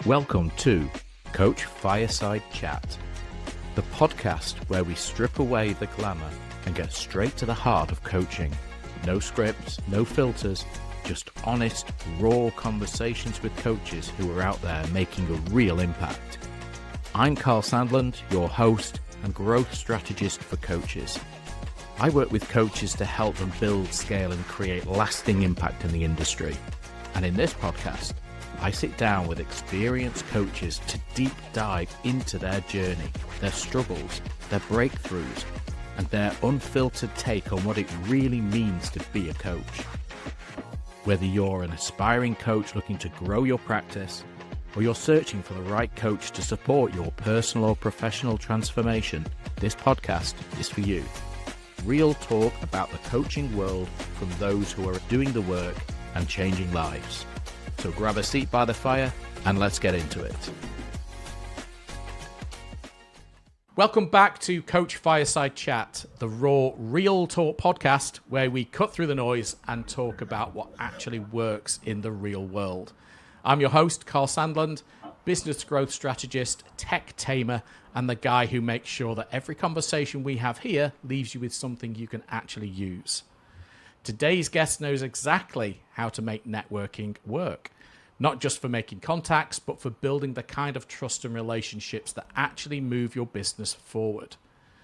Welcome to Coach Fireside Chat, the podcast where we strip away the glamour and get straight to the heart of coaching. No scripts, no filters, just honest, raw conversations with coaches who are out there making a real impact. I'm Karl Sandland, your host and growth strategist for coaches. I work with coaches to help them build, scale, and create lasting impact in the industry. And in this podcast, I sit down with experienced coaches to deep dive into their journey, their struggles, their breakthroughs, and their unfiltered take on what it really means to be a coach. Whether you're an aspiring coach looking to grow your practice, or you're searching for the right coach to support your personal or professional transformation, this podcast is for you. Real talk about the coaching world from those who are doing the work and changing lives. So grab a seat by the fire and let's get into it. Welcome back to Coach Fireside Chat, the raw, real talk podcast where we cut through the noise and talk about what actually works in the real world. I'm your host, Karl Sandland, business growth strategist, tech tamer, and the guy who makes sure that every conversation we have here leaves you with something you can actually use. Today's guest knows exactly how to make networking work, not just for making contacts, but for building the kind of trust and relationships that actually move your business forward.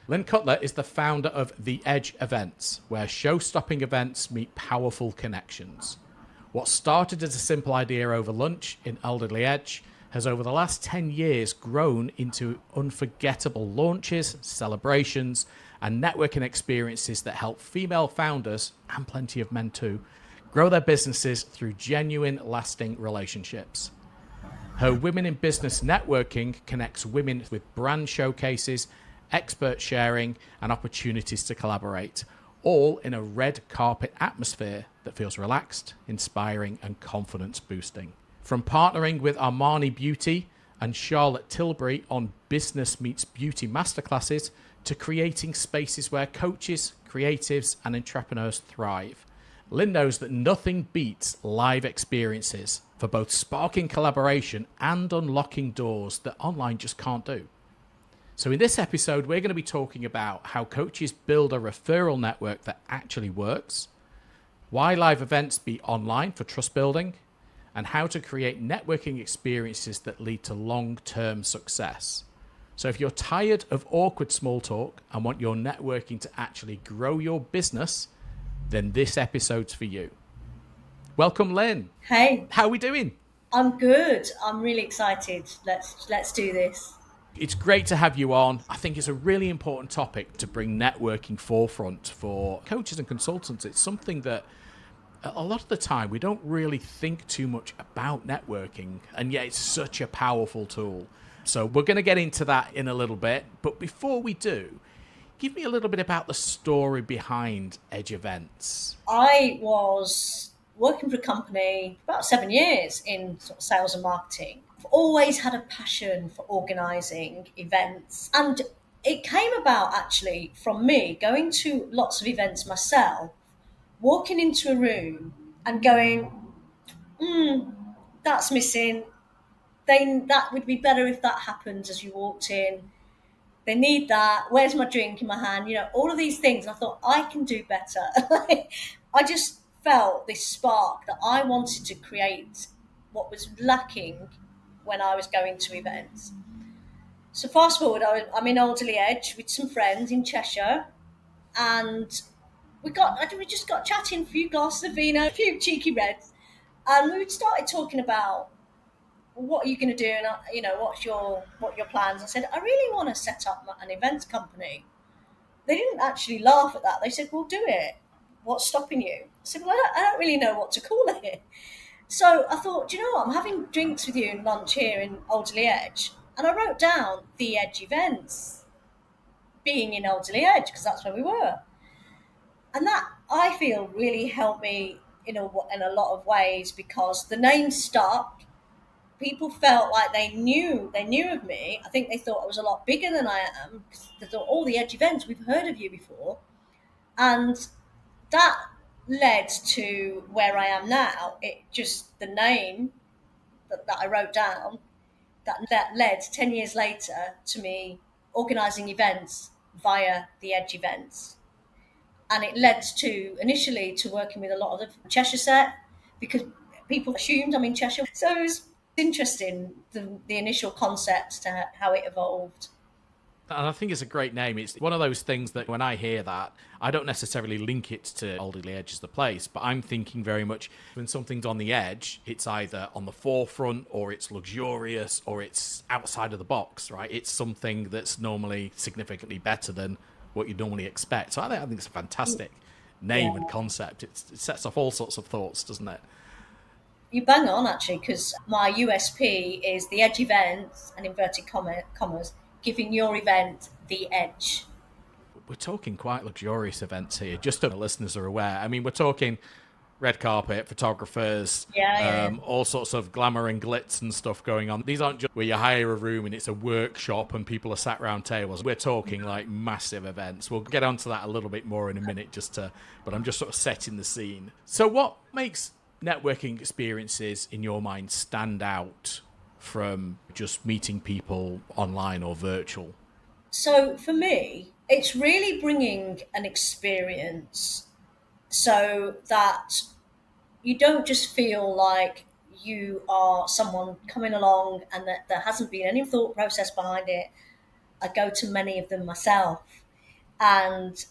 Lyn Cutler is the founder of The Edge Events, where show-stopping events meet powerful connections. What started as a simple idea over lunch in Elderly Edge has over the last 10 years grown into unforgettable launches, celebrations, and networking experiences that help female founders, and plenty of men too, grow their businesses through genuine, lasting relationships. Her Women in Business networking connects women with brand showcases, expert sharing, and opportunities to collaborate, all in a red carpet atmosphere that feels relaxed, inspiring, and confidence boosting. From partnering with Armani Beauty and Charlotte Tilbury on Business Meets Beauty masterclasses to creating spaces where coaches, creatives, and entrepreneurs thrive, Lyn knows that nothing beats live experiences for both sparking collaboration and unlocking doors that online just can't do. So in this episode, we're going to be talking about how coaches build a referral network that actually works, why live events be online for trust building, and how to create networking experiences that lead to long-term success. So if you're tired of awkward small talk and want your networking to actually grow your business, then this episode's for you. Welcome, Lyn. Hey. How are we doing? I'm good. I'm really excited. Let's do this. It's great to have you on. I think it's a really important topic to bring networking forefront for coaches and consultants. It's something that a lot of the time we don't really think too much about networking, and yet it's such a powerful tool. So we're going to get into that in a little bit. But before we do, give me a little bit about the story behind Edge Events. I was working for a company for about 7 years in sort of sales and marketing. I've always had a passion for organising events. And it came about actually from me going to lots of events myself, walking into a room and going, that's missing. That would be better if that happened as you walked in. They need that. Where's my drink in my hand? You know, all of these things. I thought I can do better. I just felt this spark that I wanted to create what was lacking when I was going to events. So fast forward, I'm in Elderly Edge with some friends in Cheshire, and we just got chatting, a few glasses of vino, a few cheeky reds, and we started talking about, what are you going to do? And what are your plans? I said, I really want to set up an events company. They didn't actually laugh at that. They said, well, do it. What's stopping you? I said, well, I don't really know what to call it. So I thought, do you know what? I'm having drinks with you and lunch here in Elderly Edge. And I wrote down The Edge Events, being in Elderly Edge, because that's where we were. And that, I feel, really helped me in a lot of ways, because the name stuck. People felt like they knew of me. I think they thought I was a lot bigger than I am. They thought, all The Edge Events, we've heard of you before. And that led to where I am now. The name that I wrote down That led 10 years later to me organising events via the Edge events. And it led to initially to working with a lot of the Cheshire set, because people assumed I'm in Cheshire. So it was interesting, the initial concept to how it evolved. And I think it's a great name. It's one of those things that when I hear that, I don't necessarily link it to Alderley Edge as the place, but I'm thinking very much when something's on the edge, it's either on the forefront or it's luxurious or it's outside of the box, right? It's something that's normally significantly better than what you normally expect. So I think it's a fantastic name and concept. It sets off all sorts of thoughts, doesn't it? You bang on, actually, because my USP is the Edge events, and inverted commas, giving your event the edge. We're talking quite luxurious events here, just so the listeners are aware. I mean, we're talking red carpet, photographers, all sorts of glamour and glitz and stuff going on. These aren't just where you hire a room and it's a workshop and people are sat around tables. We're talking like massive events. We'll get onto that a little bit more in a minute, but I'm just sort of setting the scene. So what makes networking experiences in your mind stand out from just meeting people online or virtual? So for me, it's really bringing an experience so that you don't just feel like you are someone coming along and that there hasn't been any thought process behind it. I go to many of them myself, and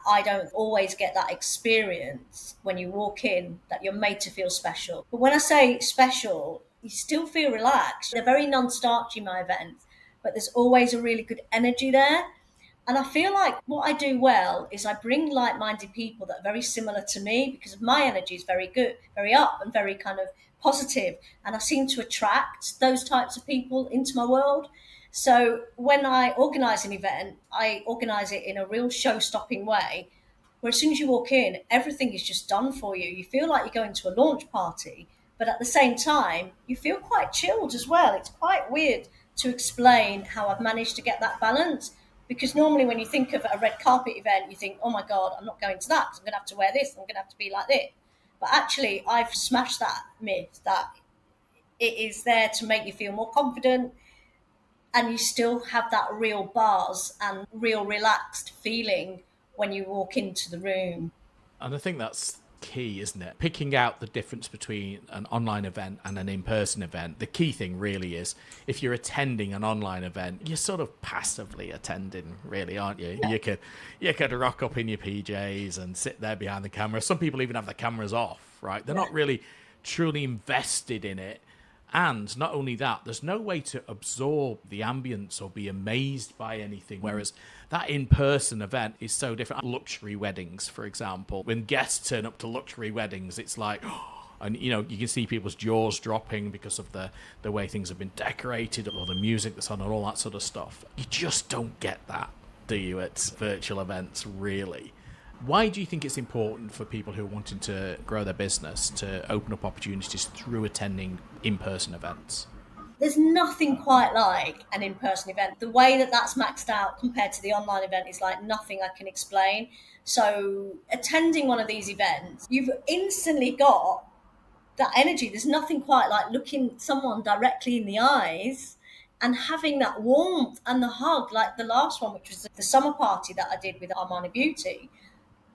I don't always get that experience when you walk in that you're made to feel special. But when I say special, you still feel relaxed. They're very non-starchy, my events, but there's always a really good energy there. And I feel like what I do well is I bring like-minded people that are very similar to me, because my energy is very good, very up and very kind of positive. And I seem to attract those types of people into my world. So when I organise an event, I organise it in a real show-stopping way, where as soon as you walk in, everything is just done for you. You feel like you're going to a launch party, but at the same time, you feel quite chilled as well. It's quite weird to explain how I've managed to get that balance, because normally when you think of a red carpet event, you think, oh my God, I'm not going to that because I'm going to have to wear this, I'm going to have to be like this. But actually, I've smashed that myth that it is there to make you feel more confident, and you still have that real buzz and real relaxed feeling when you walk into the room. And I think that's key, isn't it? Picking out the difference between an online event and an in-person event. The key thing really is if you're attending an online event, you're sort of passively attending, really, aren't you? Yeah. You could rock up in your PJs and sit there behind the camera. Some people even have the cameras off, right? They're not really truly invested in it. And not only that, there's no way to absorb the ambience or be amazed by anything. Whereas that in-person event is so different. Luxury weddings, for example, when guests turn up to luxury weddings, it's like, and you can see people's jaws dropping because of the way things have been decorated or the music that's on and all that sort of stuff. You just don't get that, do you, at virtual events, really? Why do you think it's important for people who are wanting to grow their business to open up opportunities through attending in-person events? There's nothing quite like an in-person event. The way that that's maxed out compared to the online event is like nothing I can explain. So attending one of these events, you've instantly got that energy. There's nothing quite like looking someone directly in the eyes and having that warmth and the hug, like the last one, which was the summer party that I did with Armani Beauty.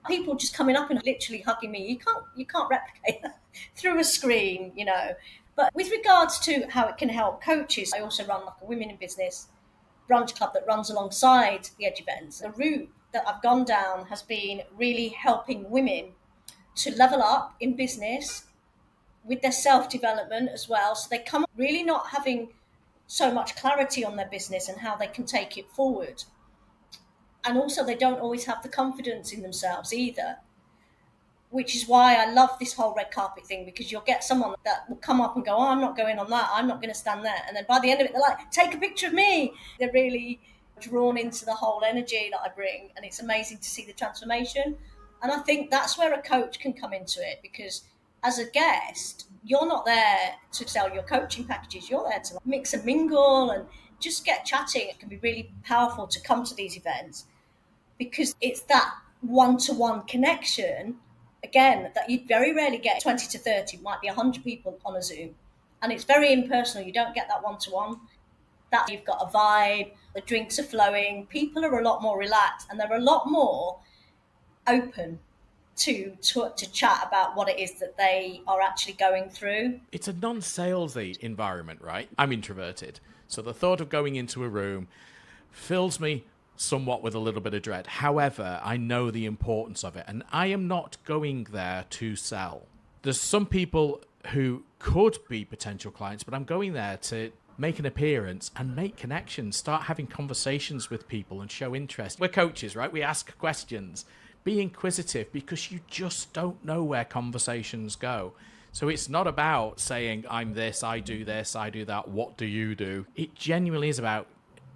People just coming up and literally hugging me. You can't replicate that through a screen, But with regards to how it can help coaches, I also run like a women in business brunch club that runs alongside the Edge events. The route that I've gone down has been really helping women to level up in business with their self-development as well. So they come really not having so much clarity on their business and how they can take it forward. And also they don't always have the confidence in themselves either, which is why I love this whole red carpet thing, because you'll get someone that will come up and go, oh, I'm not going on that, I'm not going to stand there. And then by the end of it, they're like, take a picture of me. They're really drawn into the whole energy that I bring. And it's amazing to see the transformation. And I think that's where a coach can come into it, because as a guest, you're not there to sell your coaching packages. You're there to mix and mingle and just get chatting. It can be really powerful to come to these events because it's that one-to-one connection, again, that you very rarely get. 20 to 30, might be 100 people on a Zoom. And it's very impersonal. You don't get that one-to-one. That you've got a vibe, the drinks are flowing, people are a lot more relaxed, and they're a lot more open to chat about what it is that they are actually going through. It's a non-salesy environment, right? I'm introverted, so the thought of going into a room fills me somewhat with a little bit of dread. However, I know the importance of it, and I am not going there to sell. There's some people who could be potential clients, but I'm going there to make an appearance and make connections, start having conversations with people and show interest. We're coaches, right? We ask questions. Be inquisitive, because you just don't know where conversations go. So it's not about saying, I'm this, I do that, what do you do? It genuinely is about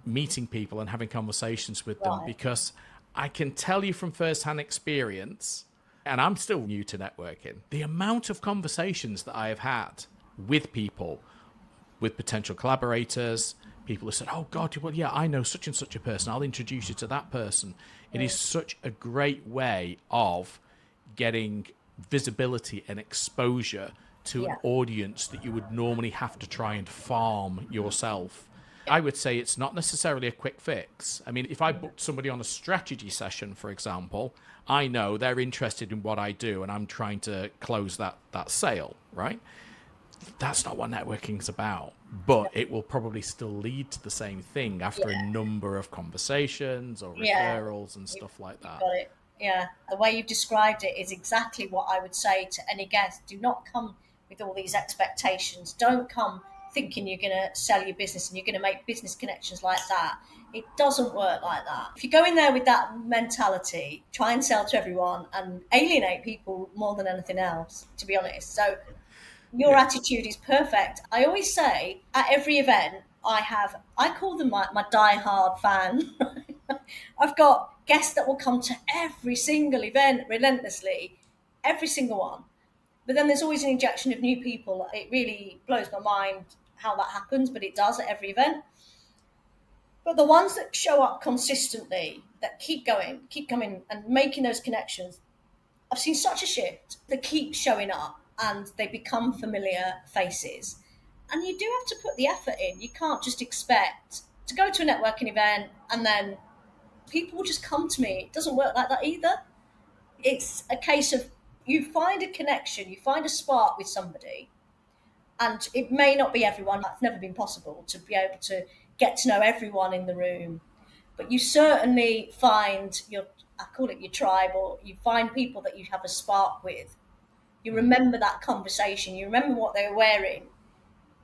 meeting people and having conversations with them, because I can tell you from firsthand experience, and I'm still new to networking, the amount of conversations that I have had with people, with potential collaborators, people who said, oh God, well, yeah, I know such and such a person, I'll introduce you to that person. It is such a great way of getting visibility and exposure to an audience that you would normally have to try and farm yourself. I would say it's not necessarily a quick fix. I mean, if I booked somebody on a strategy session, for example, I know they're interested in what I do and I'm trying to close that sale, right? That's not what networking is about, but it will probably still lead to the same thing after a number of conversations or referrals and stuff like that. Got it. Yeah, the way you've described it is exactly what I would say to any guest. Do not come with all these expectations. Don't come thinking you're going to sell your business and you're going to make business connections like that. It doesn't work like that. If you go in there with that mentality, try and sell to everyone and alienate people more than anything else, to be honest. So your attitude is perfect. I always say at every event, I call them my die-hard fan. I've got guests that will come to every single event relentlessly, every single one. But then there's always an injection of new people. It really blows my mind how that happens, but it does at every event. But the ones that show up consistently, that keep coming and making those connections, I've seen such a shift. They keep showing up and they become familiar faces. And you do have to put the effort in. You can't just expect to go to a networking event and then people will just come to me. It doesn't work like that either. It's a case of you find a connection, you find a spark with somebody, and it may not be everyone. That's never been possible to be able to get to know everyone in the room. But you certainly find I call it your tribe, or you find people that you have a spark with. You remember that conversation, you remember what they were wearing.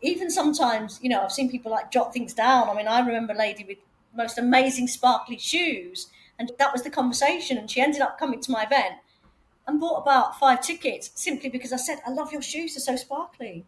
Even sometimes, I've seen people like jot things down. I mean, I remember a lady with the most amazing sparkly shoes, and that was the conversation. And she ended up coming to my event and bought about 5 tickets simply because I said, I love your shoes, they're so sparkly.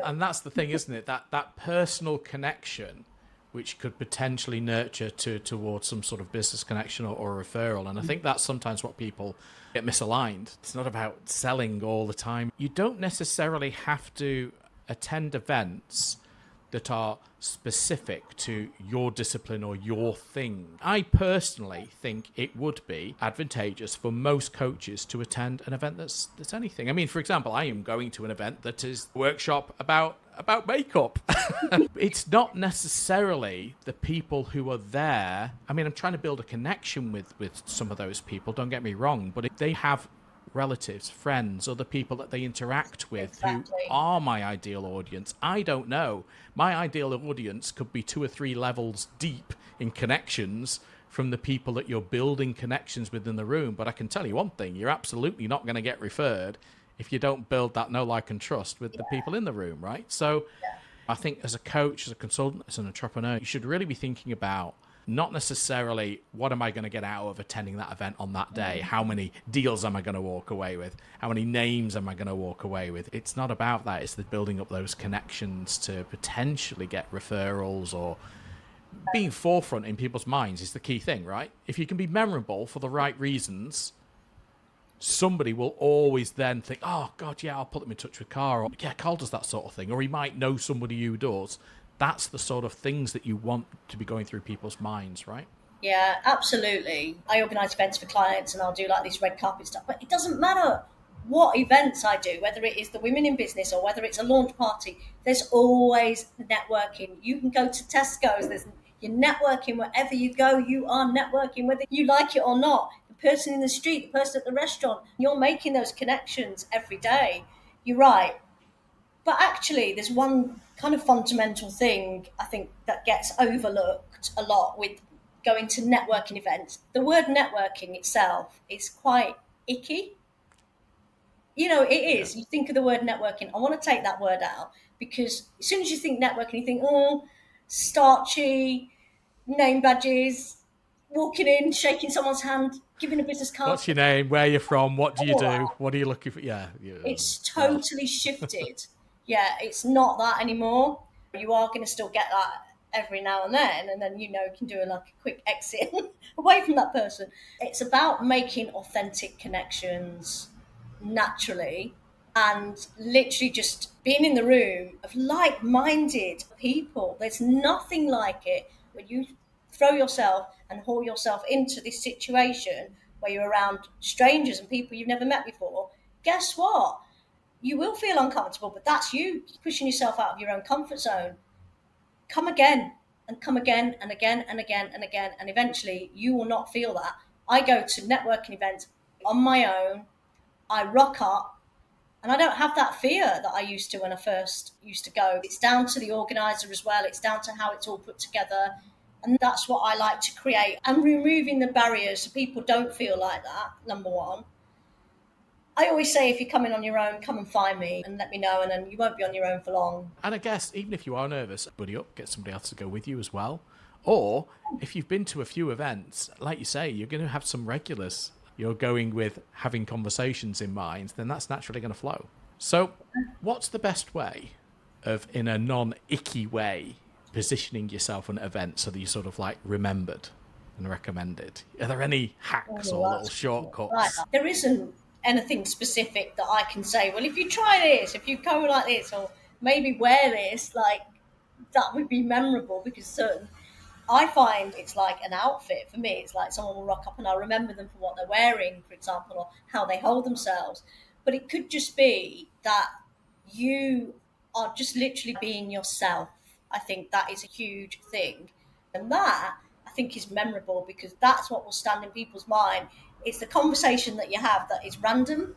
And that's the thing, isn't it? That personal connection, which could potentially nurture towards some sort of business connection or referral. And I think that's sometimes what people get misaligned. It's not about selling all the time. You don't necessarily have to attend events that are specific to your discipline or your thing. I personally think it would be advantageous for most coaches to attend an event that's anything. I mean, for example, I am going to an event that is a workshop about makeup. It's not necessarily the people who are there. I mean, I'm trying to build a connection with some of those people, don't get me wrong, but if they have relatives, friends, other people that they interact with who are my ideal audience, I don't know. My ideal audience could be 2 or 3 levels deep in connections from the people that you're building connections with in the room. But I can tell you one thing, you're absolutely not going to get referred if you don't build that know, like, and trust with the people in the room, right? So I think as a coach, as a consultant, as an entrepreneur, you should really be thinking about not necessarily what am I going to get out of attending that event on that day? How many deals am I going to walk away with? How many names am I going to walk away with? It's not about that. It's the building up those connections to potentially get referrals, or being forefront in people's minds is the key thing, right? If you can be memorable for the right reasons, somebody will always then think, oh, God, yeah, I'll put them in touch with Karl. Or, yeah, Karl does that sort of thing. Or he might know somebody who does. That's the sort of things that you want to be going through people's minds, right? Yeah, absolutely. I organise events for clients and I'll do like this red carpet stuff, but it doesn't matter what events I do, whether it is the Women in Business or whether it's a launch party, there's always networking. You can go to Tesco's, you're networking wherever you go, you are networking, whether you like it or not. The person in the street, the person at the restaurant, you're making those connections every day. You're right. But actually, there's one kind of fundamental thing I think that gets overlooked a lot with going to networking events. The word networking itself is quite icky. It is. You think of the word networking. I want to take that word out because as soon as you think networking, you think, oh, starchy, name badges, walking in, shaking someone's hand, giving a business card. What's your name? Where you're from? What do you do? What are you looking for? Yeah. It's totally shifted. Yeah, it's not that anymore. You are going to still get that every now and then you can do a quick exit away from that person. It's about making authentic connections naturally and literally just being in the room of like-minded people. There's nothing like it when you throw yourself and haul yourself into this situation where you're around strangers and people you've never met before. Guess what? You will feel uncomfortable, but that's you pushing yourself out of your own comfort zone. Come again and come again and again and again and again, and eventually you will not feel that. I go to networking events on my own. I rock up, and I don't have that fear that I used to when I first used to go. It's down to the organizer as well. It's down to how it's all put together. And that's what I like to create. And removing the barriers so people don't feel like that, number one. I always say, if you're coming on your own, come and find me and let me know, and then you won't be on your own for long. And I guess even if you are nervous, buddy up, get somebody else to go with you as well. Or if you've been to a few events, like you say, you're going to have some regulars. You're going with having conversations in mind, then that's naturally going to flow. So what's the best way of, in a non-icky way, positioning yourself on an event so that you're sort of like remembered and recommended? Are there any hacks or little shortcuts? Right. There isn't anything specific that I can say, well, if you try this, if you go like this, or maybe wear this, like that would be memorable, because I find it's like an outfit for me. It's like someone will rock up and I'll remember them for what they're wearing, for example, or how they hold themselves. But it could just be that you are just literally being yourself. I think that is a huge thing. And that, I think, is memorable because that's what will stand in people's mind. It's the conversation that you have that is random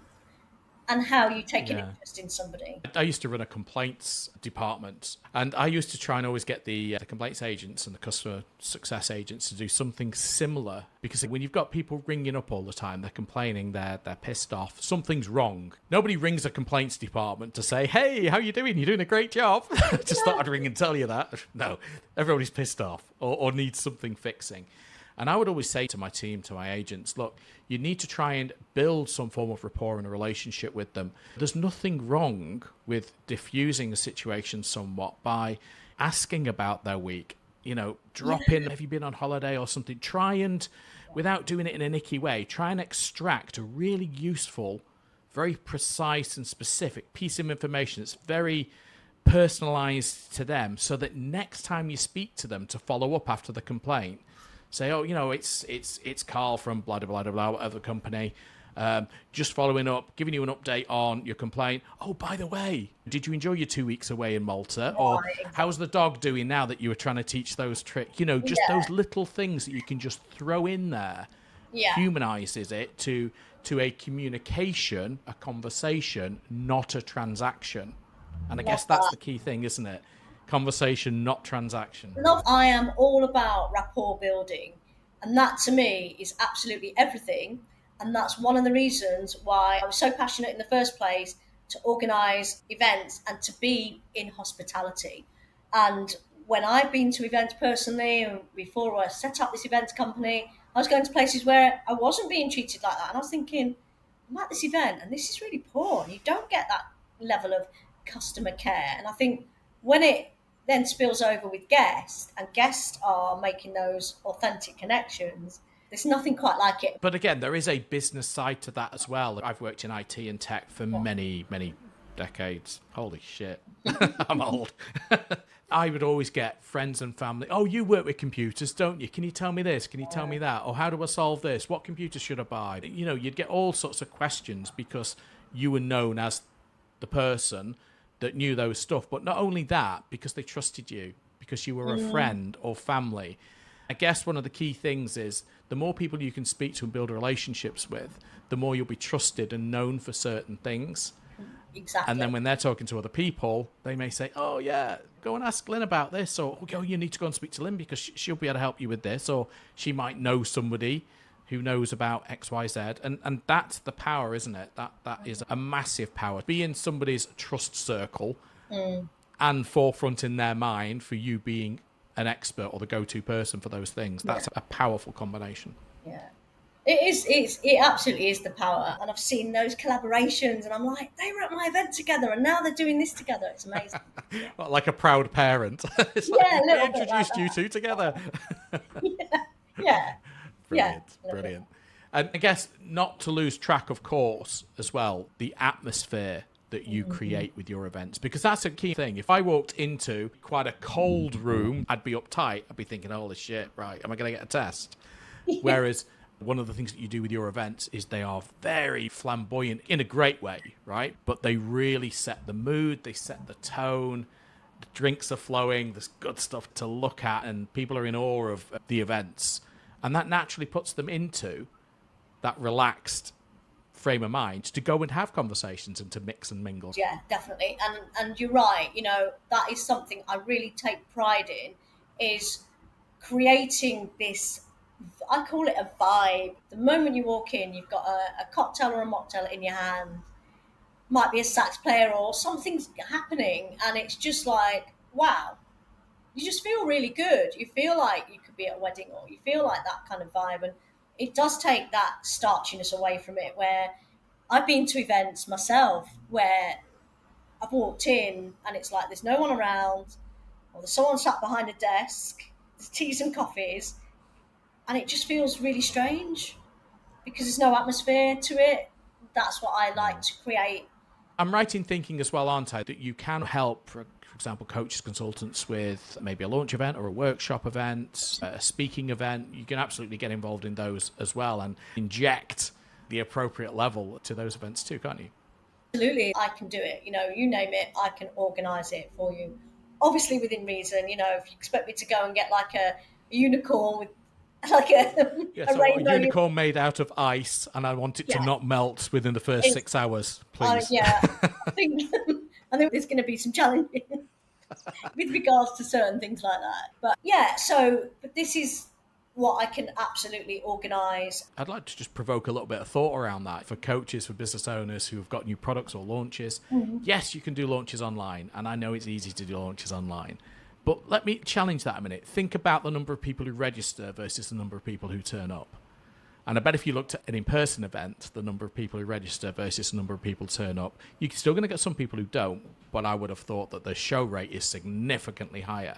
and how you take an interest in somebody. I used to run a complaints department, and I used to try and always get the complaints agents and the customer success agents to do something similar, because when you've got people ringing up all the time, they're complaining, they're pissed off, something's wrong. Nobody rings a complaints department to say, hey, how you doing? You're doing a great job. Just thought I'd ring and tell you that. No, everybody's pissed off or needs something fixing. And I would always say to my team, to my agents, look, you need to try and build some form of rapport and a relationship with them. There's nothing wrong with diffusing a situation somewhat by asking about their week. Drop in, have you been on holiday or something? Try and, without doing it in a icky way, try and extract a really useful, very precise and specific piece of information that's very personalized to them, so that next time you speak to them to follow up after the complaint, say, oh, it's Karl from blah, blah, blah, blah, whatever company. Just following up, giving you an update on your complaint. Oh, by the way, did you enjoy your 2 weeks away in Malta? Or how's the dog doing now that you were trying to teach those tricks? Those little things that you can just throw in there humanizes it to a communication, a conversation, not a transaction. And I guess that's the key thing, isn't it? Conversation, not transaction. I am all about rapport building, and that to me is absolutely everything. And that's one of the reasons why I was so passionate in the first place to organise events and to be in hospitality. And when I've been to events personally, and before I set up this events company, I was going to places where I wasn't being treated like that, and I was thinking, I'm at this event and this is really poor, and you don't get that level of customer care. And I think when it then spills over with guests, and guests are making those authentic connections, there's nothing quite like it. But again, there is a business side to that as well. I've worked in IT and tech for many, many decades. Holy shit. I'm old. I would always get friends and family. Oh, you work with computers, don't you? Can you tell me this? Can you tell me that? Or how do I solve this? What computer should I buy? You'd get all sorts of questions because you were known as the person that knew those stuff. But not only that, because they trusted you, because you were a friend or family. I guess one of the key things is the more people you can speak to and build relationships with, the more you'll be trusted and known for certain things. Exactly. And then when they're talking to other people, they may say, oh, yeah, go and ask Lyn about this. Or, oh, you need to go and speak to Lyn because she'll be able to help you with this. Or she might know somebody who knows about X, Y, Z. And that's the power, isn't it? That is a massive power. Be in somebody's trust circle and forefront in their mind for you being an expert or the go-to person for those things. That's a powerful combination. Yeah. It absolutely is the power. And I've seen those collaborations and I'm like, they were at my event together and now they're doing this together. It's amazing. Well, like a proud parent. It's Yeah, like, we introduced you two together. Yeah. Brilliant. And I guess not to lose track, of course, as well, the atmosphere that you create with your events, because that's a key thing. If I walked into quite a cold room, I'd be uptight. I'd be thinking, holy shit, right, am I going to get a test? Whereas one of the things that you do with your events is they are very flamboyant in a great way, right? But they really set the mood, they set the tone, the drinks are flowing, there's good stuff to look at, and people are in awe of the events. And that naturally puts them into that relaxed frame of mind to go and have conversations and to mix and mingle. Yeah, definitely. And you're right, that is something I really take pride in, is creating this, I call it a vibe. The moment you walk in, you've got a cocktail or a mocktail in your hand, might be a sax player or something's happening, and it's just like, wow, you just feel really good. You feel like you could be at a wedding, or you feel like that kind of vibe. And it does take that starchiness away from it, where I've been to events myself where I've walked in and it's like there's no one around, or there's someone sat behind a desk, there's teas and coffees, and it just feels really strange because there's no atmosphere to it. That's what I like to create. I'm right in thinking as well, aren't I, that you can help, for example, coaches, consultants with maybe a launch event or a workshop event, a speaking event. You can absolutely get involved in those as well and inject the appropriate level to those events too, can't you? Absolutely, I can do it. You name it, I can organise it for you. Obviously within reason. If you expect me to go and get like a unicorn with like a rainbow, a unicorn made out of ice, and I want it to not melt within the first 6 hours, please. I think there's going to be some challenges with regards to certain things like that. But but this is what I can absolutely organise. I'd like to just provoke a little bit of thought around that for coaches, for business owners who have got new products or launches. Yes, you can do launches online, and I know it's easy to do launches online. But let me challenge that a minute. Think about the number of people who register versus the number of people who turn up. And I bet if you looked at an in-person event, the number of people who register versus the number of people who turn up, you're still going to get some people who don't. But I would have thought that the show rate is significantly higher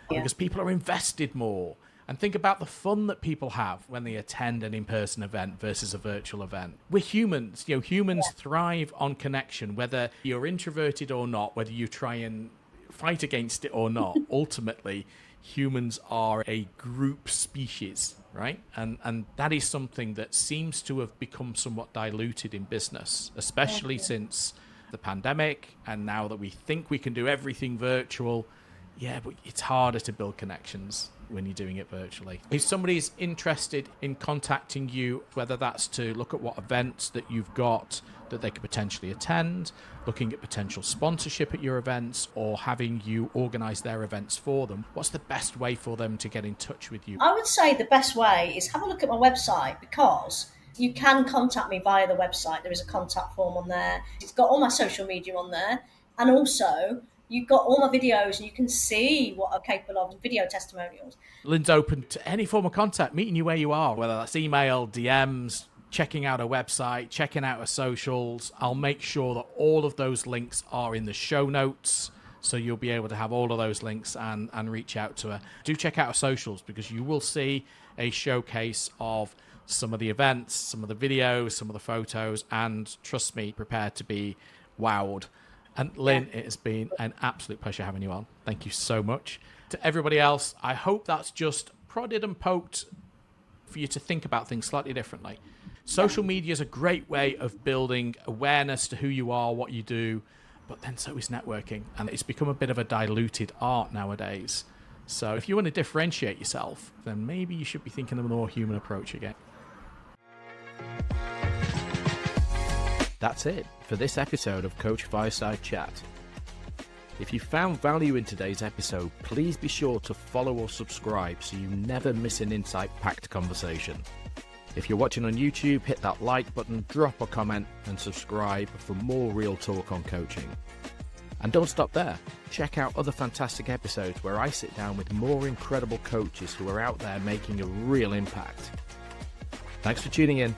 because people are invested more. And think about the fun that people have when they attend an in-person event versus a virtual event. We're humans. Humans thrive on connection, whether you're introverted or not, whether you try and fight against it or not. Ultimately, humans are a group species, right? And that is something that seems to have become somewhat diluted in business, especially since the pandemic, and now that we think we can do everything virtual. Yeah, but it's harder to build connections when you're doing it virtually. If somebody's interested in contacting you, whether that's to look at what events that you've got that they could potentially attend, looking at potential sponsorship at your events, or having you organise their events for them, what's the best way for them to get in touch with you? I would say the best way is have a look at my website, because you can contact me via the website. There is a contact form on there. It's got all my social media on there, and also you've got all my videos and you can see what I'm capable of, video testimonials. Lyn's open to any form of contact, meeting you where you are, whether that's email, DMs, checking out her website, checking out her socials. I'll make sure that all of those links are in the show notes, so you'll be able to have all of those links and reach out to her. Do check out her socials, because you will see a showcase of some of the events, some of the videos, some of the photos, and trust me, prepare to be wowed. And Lyn, it has been an absolute pleasure having you on. Thank you so much. To everybody else, I hope that's just prodded and poked for you to think about things slightly differently. Social media is a great way of building awareness to who you are, what you do, but then so is networking. And it's become a bit of a diluted art nowadays. So if you want to differentiate yourself, then maybe you should be thinking of a more human approach again. That's it for this episode of Coach Fireside Chat. If you found value in today's episode, please be sure to follow or subscribe so you never miss an insight-packed conversation. If you're watching on YouTube, hit that like button, drop a comment, and subscribe for more real talk on coaching. And don't stop there. Check out other fantastic episodes where I sit down with more incredible coaches who are out there making a real impact. Thanks for tuning in.